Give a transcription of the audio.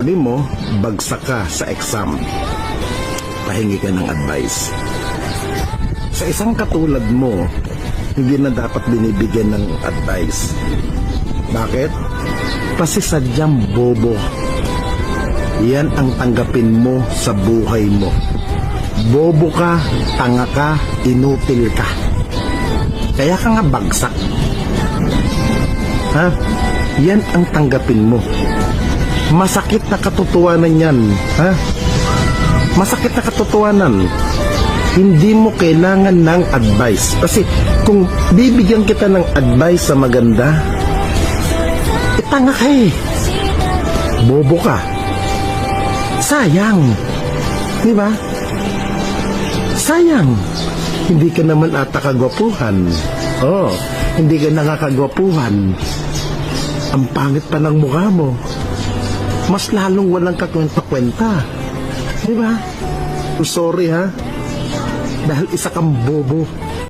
Sabi mo, bagsak ka sa exam. Pahingi ka ng advice. Sa isang katulad mo, hindi na dapat binibigyan ng advice. Bakit? Kasi sadyang bobo. Yan ang tanggapin mo sa buhay mo. Bobo ka, tanga ka, inutil ka. Kaya ka nga bagsak. Ha? Yan ang tanggapin mo. Masakit na katotohanan yan. Ha? Masakit na katotohanan. Hindi mo kailangan ng advice. Kasi kung bibigyan kita ng advice sa maganda, tanga ka eh. Bobo ka. Sayang. Di ba? Sayang. Hindi ka naman ata kagwapuhan. Oh, hindi ka nakakagwapuhan. Ang pangit pa ng mukha mo. Mas lalong walang kakwenta-kwenta. Di ba? Sorry ha. Dahil isa kang bobo.